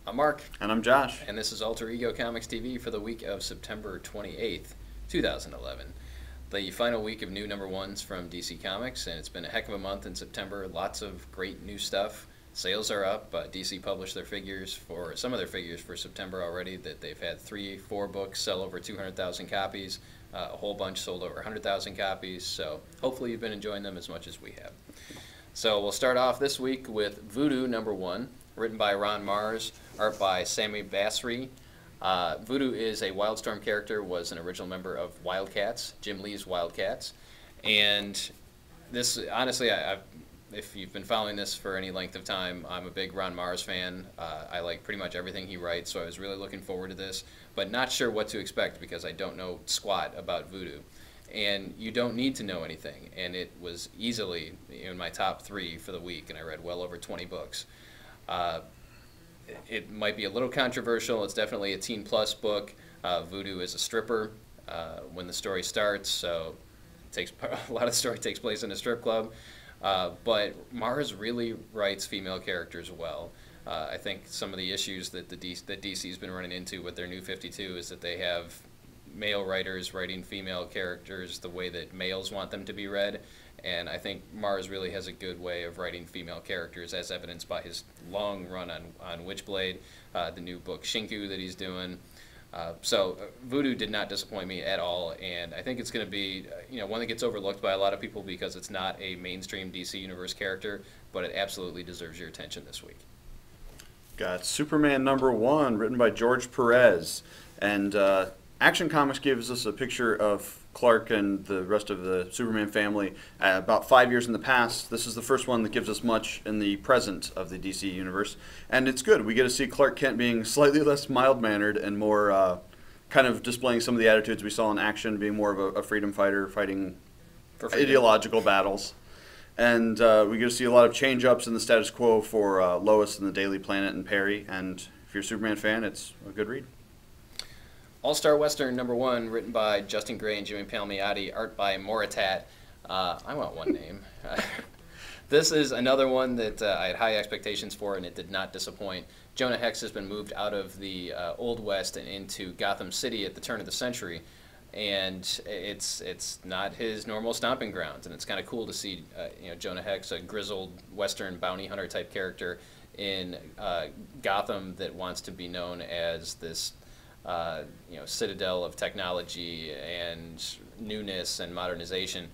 I'm Mark, And I'm Josh. and this is Alter Ego Comics TV for the week of September 28th, 2011. The final week of new number ones from DC Comics, and it's been a heck of a month in September. Lots of great new stuff. Sales are up. DC published their figures for some of their figures for September already. That they've had 3-4 books sell over 200,000 copies. A whole bunch sold over 100,000 copies. So hopefully you've been enjoying them as much as we have. So we'll start off this week with Voodoo number 1, written by Ron Mars, art by Sammy Basri. Voodoo is a Wildstorm character, was an original member of Wildcats, Jim Lee's Wildcats. And this, honestly, if you've been following this for any length of time, I'm a big Ron Mars fan. I like pretty much everything he writes, so I was really looking forward to this, but not sure what to expect because I don't know squat about Voodoo. And you don't need to know anything, and it was easily in my top 3 for the week, and I read well over 20 books. It might be a little controversial. It's definitely a teen plus book. Voodoo is a stripper when the story starts, so a lot of the story takes place in a strip club. But Mars really writes female characters well. I think some of the issues that DC's been running into with their New 52 is that they have male writers writing female characters the way that males want them to be read. And I think Mars really has a good way of writing female characters, as evidenced by his long run on Witchblade, the new book Shinku that he's doing. So Voodoo did not disappoint me at all, and I think it's going to be one that gets overlooked by a lot of people because it's not a mainstream DC Universe character, but it absolutely deserves your attention this week. Got Superman number 1, written by George Perez. And Action Comics gives us a picture of Clark and the rest of the Superman family about 5 years in the past. This is the first one that gives us much in the present of the DC universe, and it's good. We get to see Clark Kent being slightly less mild-mannered and more kind of displaying some of the attitudes we saw in Action, being more of a freedom fighter, fighting ideological battles. And we get to see a lot of change-ups in the status quo for Lois and the Daily Planet and Perry, and if you're a Superman fan, it's a good read. All-Star Western number 1, written by Justin Gray and Jimmy Palmiotti, art by Moritat. I want one name. This is another one that I had high expectations for, and it did not disappoint. Jonah Hex has been moved out of the Old West and into Gotham City at the turn of the century, and it's not his normal stomping grounds, and it's kind of cool to see Jonah Hex, a grizzled Western bounty hunter type character in Gotham that wants to be known as this citadel of technology and newness and modernization.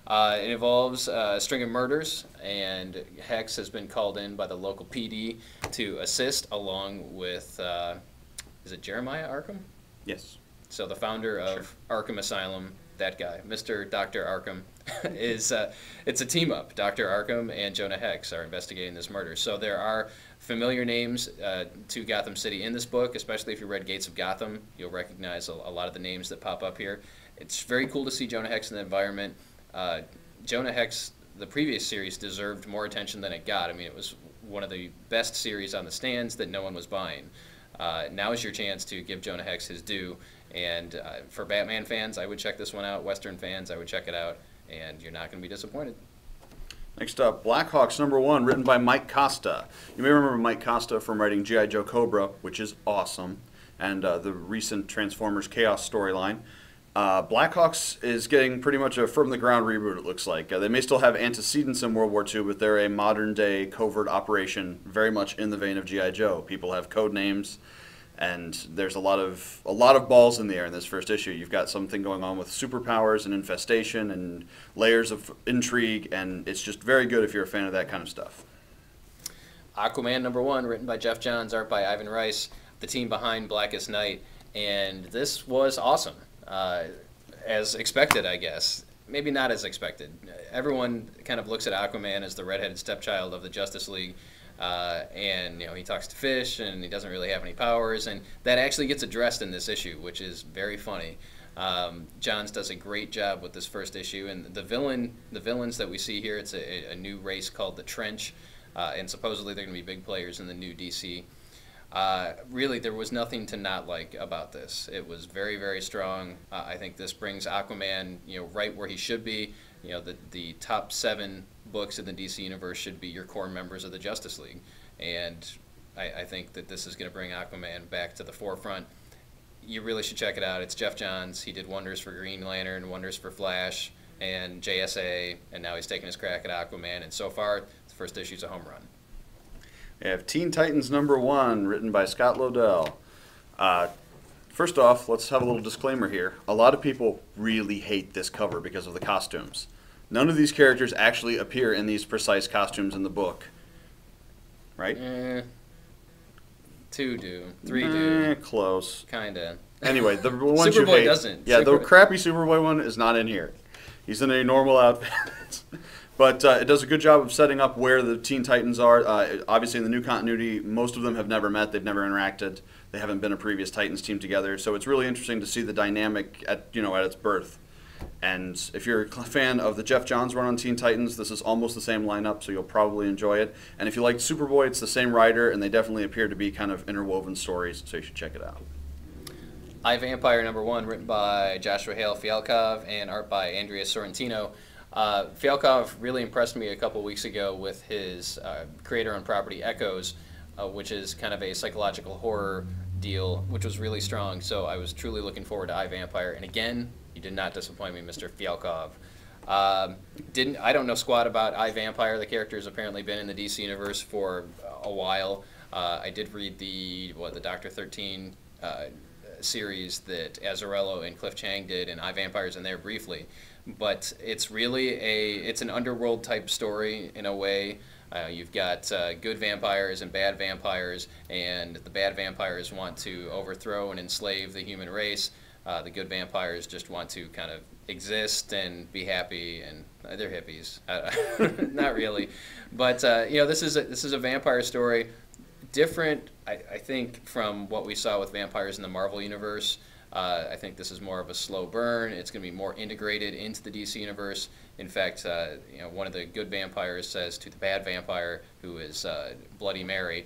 It involves a string of murders, and Hex has been called in by the local PD to assist, along with, is it Jeremiah Arkham? Yes. So the founder of Arkham Asylum, that guy, Mr. Dr. Arkham, it's a team-up. Dr. Arkham and Jonah Hex are investigating this murder. So there are familiar names to Gotham City in this book, especially if you read Gates of Gotham. You'll recognize a lot of the names that pop up here. It's very cool to see Jonah Hex in the environment. Jonah Hex, the previous series, deserved more attention than it got. I mean, it was one of the best series on the stands that no one was buying. Now is your chance to give Jonah Hex his due. And for Batman fans, I would check this one out. Western fans, I would check it out. And you're not going to be disappointed. Next up, Blackhawks number 1, written by Mike Costa. You may remember Mike Costa from writing G.I. Joe Cobra, which is awesome, and the recent Transformers Chaos storyline. Blackhawks is getting pretty much a from-the-ground reboot, it looks like. They may still have antecedents in World War II, but they're a modern-day covert operation, very much in the vein of G.I. Joe. People have code names, and there's a lot of balls in the air in this first issue. You've got something going on with superpowers and infestation and layers of intrigue, and it's just very good if you're a fan of that kind of stuff. Aquaman number 1, written by Jeff Johns, art by Ivan Rice, the team behind Blackest Night, and this was awesome. As expected, I guess. Maybe not as expected. Everyone kind of looks at Aquaman as the redheaded stepchild of the Justice League. And he talks to fish, and he doesn't really have any powers, and that actually gets addressed in this issue, which is very funny. Johns does a great job with this first issue, and the villains that we see here, it's a new race called the Trench, and supposedly they're going to be big players in the new DC. Really, there was nothing to not like about this. It was very, very strong. I think this brings Aquaman, right where he should be. The top 7 books in the DC universe should be your core members of the Justice League, and I think that this is going to bring Aquaman back to the forefront. You really should check it out. It's Jeff Johns. He did wonders for Green Lantern, wonders for Flash, and JSA, and now he's taking his crack at Aquaman. And so far, the first issue's a home run. We have Teen Titans #1, written by Scott Lobdell. First off, let's have a little disclaimer here. A lot of people really hate this cover because of the costumes. None of these characters actually appear in these precise costumes in the book. Right? 2 do. 3 do. Close. Kinda. Anyway, the ones Superboy you hate. doesn't. Yeah, the crappy Superboy one is not in here. He's in a normal outfit. But it does a good job of setting up where the Teen Titans are. Obviously, in the new continuity, most of them have never met. They've never interacted. They haven't been a previous Titans team together. So it's really interesting to see the dynamic at its birth. And if you're a fan of the Jeff Johns run on Teen Titans, this is almost the same lineup, so you'll probably enjoy it. And if you like Superboy, it's the same writer, and they definitely appear to be kind of interwoven stories, so you should check it out. I Vampire #1, written by Joshua Hale Fialkov and art by Andrea Sorrentino. Fialkov really impressed me a couple weeks ago with his creator-owned property Echoes, which is kind of a psychological horror deal, which was really strong. So I was truly looking forward to I Vampire. And again, you did not disappoint me, Mr. Fialkov. I don't know squat about I Vampire. The character has apparently been in the DC universe for a while. I did read the Dr. 13 series that Azzarello and Cliff Chang did, and I Vampire's in there briefly. But it's really it's an underworld type story in a way. You've got good vampires and bad vampires, and the bad vampires want to overthrow and enslave the human race. The good vampires just want to kind of exist and be happy, and they're hippies. Not really, but this is a vampire story, different, I think, from what we saw with vampires in the Marvel universe. I think this is more of a slow burn. It's going to be more integrated into the DC universe. In fact, one of the good vampires says to the bad vampire, who is Bloody Mary,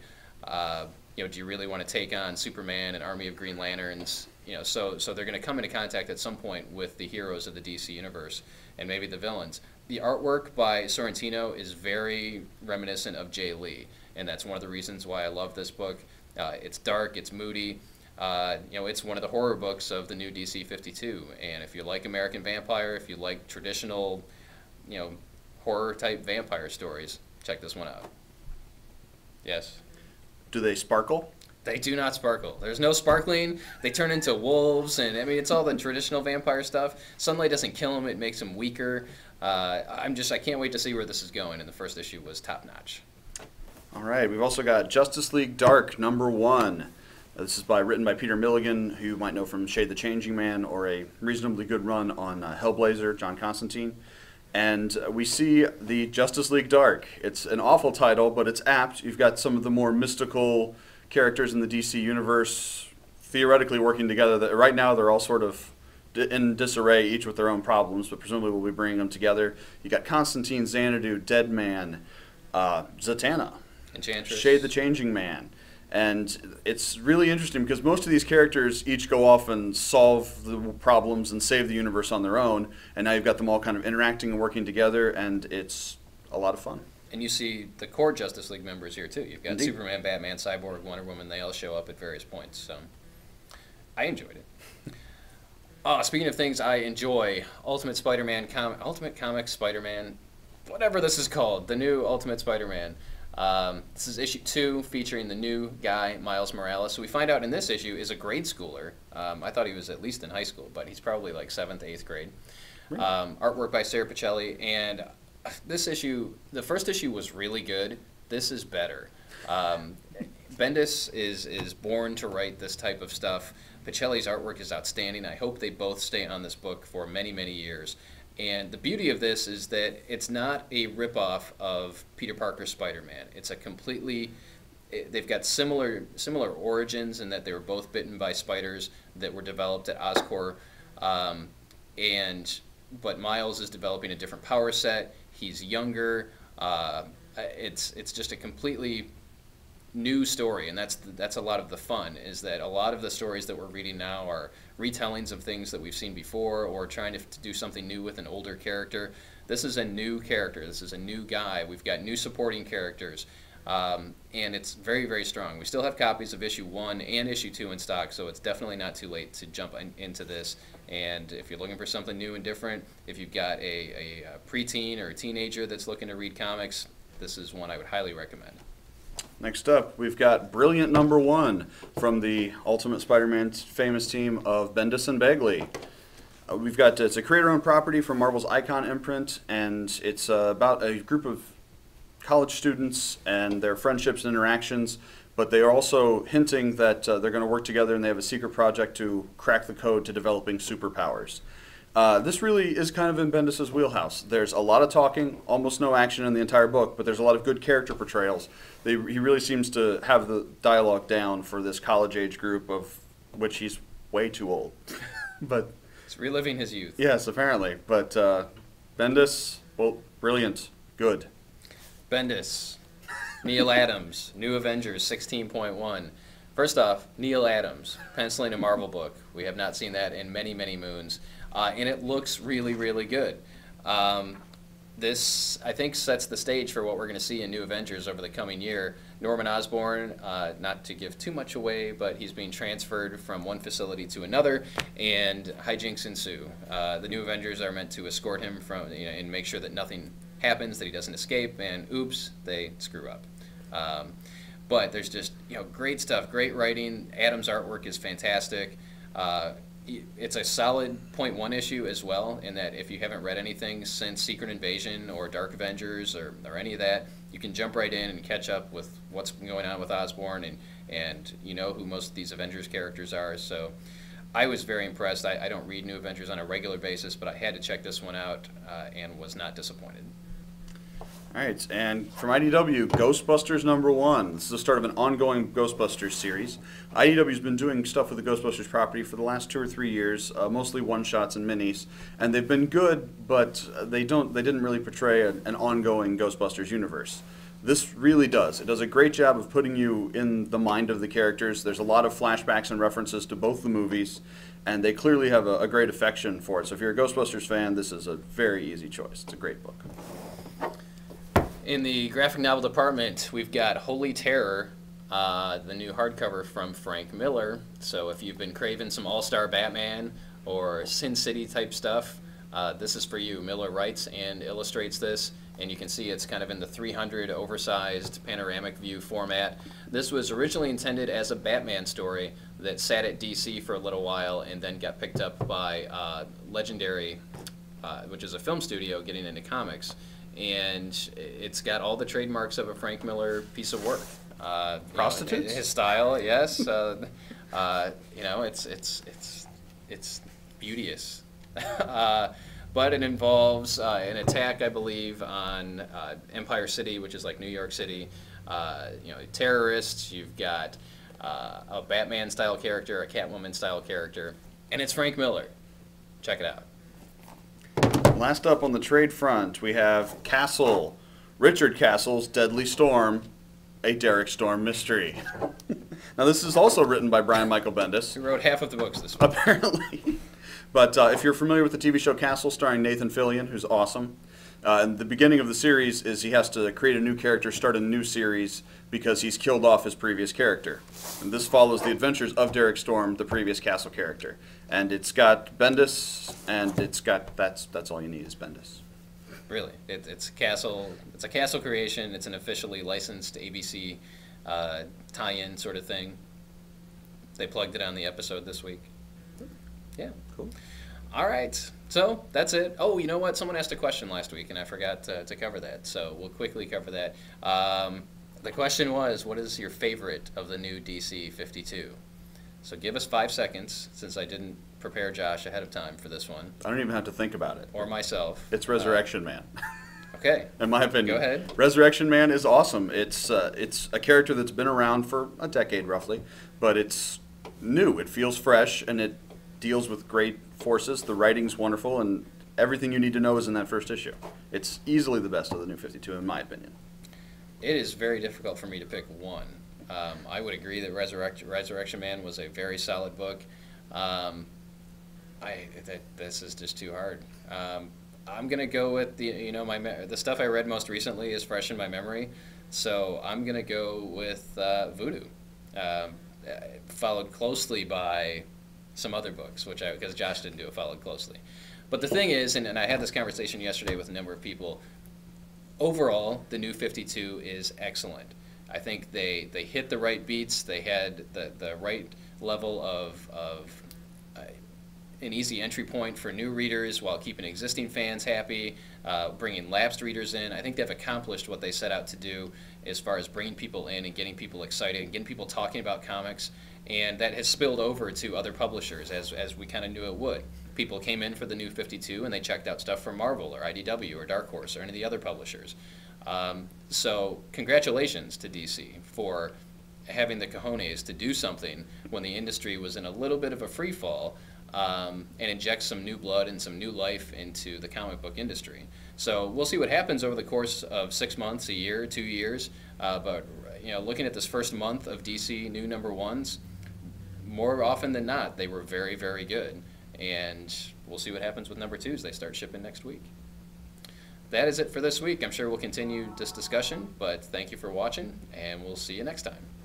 do you really want to take on Superman, an army of Green Lanterns? So they're going to come into contact at some point with the heroes of the DC universe and maybe the villains. The artwork by Sorrentino is very reminiscent of Jay Lee, and that's one of the reasons why I love this book. It's dark, it's moody. It's one of the horror books of the new DC 52, and if you like American Vampire, if you like traditional, horror-type vampire stories, check this one out. Yes? Do they sparkle? They do not sparkle. There's no sparkling. They turn into wolves, and it's all the traditional vampire stuff. Sunlight doesn't kill them; it makes them weaker. I can't wait to see where this is going. And the first issue was top notch. All right, we've also got Justice League Dark #1. This is written by Peter Milligan, who you might know from Shade the Changing Man or a reasonably good run on Hellblazer, John Constantine. And we see the Justice League Dark. It's an awful title, but it's apt. You've got some of the more mystical characters in the DC universe theoretically working together. Right now they're all sort of in disarray, each with their own problems, but presumably we'll be bringing them together. You got Constantine, Xanadu, Deadman, Zatanna, Enchantress, Shade the Changing Man. And it's really interesting because most of these characters each go off and solve the problems and save the universe on their own, and now you've got them all kind of interacting and working together, and it's a lot of fun. And you see the core Justice League members here too. You've got Indeed. Superman, Batman, Cyborg, Wonder Woman. They all show up at various points. So I enjoyed it. Speaking of things I enjoy, Ultimate Comics Spider-Man, whatever this is called, the new Ultimate Spider-Man. This is issue 2, featuring the new guy, Miles Morales. So we find out in this issue is a grade schooler. I thought he was at least in high school, but he's probably like 7th, 8th grade. Artwork by Sarah Pichelli, and this issue, the first issue was really good. This is better. Bendis is born to write this type of stuff. Pichelli's artwork is outstanding. I hope they both stay on this book for many, many years. And the beauty of this is that it's not a ripoff of Peter Parker's Spider-Man. It's a they've got similar origins in that they were both bitten by spiders that were developed at Oscorp. But Miles is developing a different power set. He's younger. It's just a completely new story, and that's a lot of the fun, is that a lot of the stories that we're reading now are retellings of things that we've seen before or trying to do something new with an older character. This is a new character. This is a new guy. We've got new supporting characters. And it's very, very strong. We still have copies of issue 1 and issue 2 in stock, so it's definitely not too late to jump into this. And if you're looking for something new and different, if you've got a preteen or a teenager that's looking to read comics, this is one I would highly recommend. Next up, we've got Brilliant #1 from the Ultimate Spider-Man famous team of Bendis and Bagley. We've got, it's a creator-owned property from Marvel's Icon imprint, and it's about a group of college students and their friendships and interactions, but they are also hinting that they're going to work together and they have a secret project to crack the code to developing superpowers. This really is kind of in Bendis' wheelhouse. There's a lot of talking, almost no action in the entire book, but there's a lot of good character portrayals. He really seems to have the dialogue down for this college-age group, of which he's way too old. But it's reliving his youth. Yes, apparently. But Bendis, well, brilliant, good. Bendis, Neil Adams, New Avengers 16.1. First off, Neil Adams, penciling a Marvel book. We have not seen that in many, many moons. And it looks really, really good. This, I think, sets the stage for what we're going to see in New Avengers over the coming year. Norman Osborn, not to give too much away, but he's being transferred from one facility to another, and hijinks ensue. The New Avengers are meant to escort him from, and make sure that nothing happens, that he doesn't escape, and oops, they screw up. But there's just great stuff, great writing. Adam's artwork is fantastic. It's a solid .1 issue as well, in that if you haven't read anything since Secret Invasion or Dark Avengers or any of that, you can jump right in and catch up with what's going on with Osborn, and you know who most of these Avengers characters are. So I was very impressed. I don't read New Avengers on a regular basis, but I had to check this one out and was not disappointed. All right, and from IDW, Ghostbusters #1. This is the start of an ongoing Ghostbusters series. IDW's been doing stuff with the Ghostbusters property for the last 2 or 3 years, mostly one-shots and minis, and they've been good, but they didn't really portray an ongoing Ghostbusters universe. This really does. It does a great job of putting you in the mind of the characters. There's a lot of flashbacks and references to both the movies, and they clearly have a great affection for it. So if you're a Ghostbusters fan, this is a very easy choice. It's a great book. In the graphic novel department, we've got Holy Terror, the new hardcover from Frank Miller. So if you've been craving some All-Star Batman or Sin City type stuff, this is for you. Miller writes and illustrates this, and you can see it's kind of in the 300 oversized panoramic view format. This was originally intended as a Batman story that sat at DC for a little while and then got picked up by Legendary, which is a film studio getting into comics. And it's got all the trademarks of a Frank Miller piece of work. Prostitutes? His style, yes. It's beauteous. But it involves an attack, I believe, on Empire City, which is like New York City. Terrorists. You've got a Batman-style character, a Catwoman-style character, and it's Frank Miller. Check it out. Last up on the trade front, we have Castle, Richard Castle's Deadly Storm, a Derek Storm mystery. Now this is also written by Brian Michael Bendis. Who wrote half of the books this week. Apparently. But if you're familiar with the TV show Castle, starring Nathan Fillion, who's awesome, and the beginning of the series is he has to create a new character, start a new series, because he's killed off his previous character. And this follows the adventures of Derek Storm, the previous Castle character. And it's got Bendis, and it's got, that's all you need is Bendis. Really, it's Castle. It's a Castle creation. It's an officially licensed ABC tie-in sort of thing. They plugged it on the episode this week. Yeah, cool. All right, so that's it. Oh, you know what? Someone asked a question last week, and I forgot to cover that. So we'll quickly cover that. The question was, what is your favorite of the new DC 52? So give us 5 seconds, since I didn't prepare Josh ahead of time for this one. I don't even have to think about it. Or myself. It's Resurrection Man. Okay. In my opinion. Go ahead. Resurrection Man is awesome. It's a character that's been around for a decade roughly, but it's new. It feels fresh, and it deals with great forces. The writing's wonderful, and everything you need to know is in that first issue. It's easily the best of the new 52, in my opinion. It is very difficult for me to pick one. I would agree that Resurrection Man was a very solid book. This is just too hard. I'm gonna go with the stuff I read most recently is fresh in my memory, So I'm going to go with Voodoo, um, followed closely by some other books, because Josh didn't do it, followed closely. But the thing is, and I had this conversation yesterday with a number of people, overall, the New 52 is excellent. I think they hit the right beats. They had the right level of an easy entry point for new readers while keeping existing fans happy, bringing lapsed readers in. I think they've accomplished what they set out to do as far as bringing people in and getting people excited and getting people talking about comics. And that has spilled over to other publishers, as we kind of knew it would. People came in for the New 52 and they checked out stuff from Marvel or IDW or Dark Horse or any of the other publishers. So congratulations to DC for having the cojones to do something when the industry was in a little bit of a free fall, and inject some new blood and some new life into the comic book industry. So we'll see what happens over the course of 6 months, a year, 2 years. But looking at this first month of DC new number ones, more often than not, they were very, very good. And we'll see what happens with number twos. They start shipping next week. That is it for this week. I'm sure we'll continue this discussion, but thank you for watching, and we'll see you next time.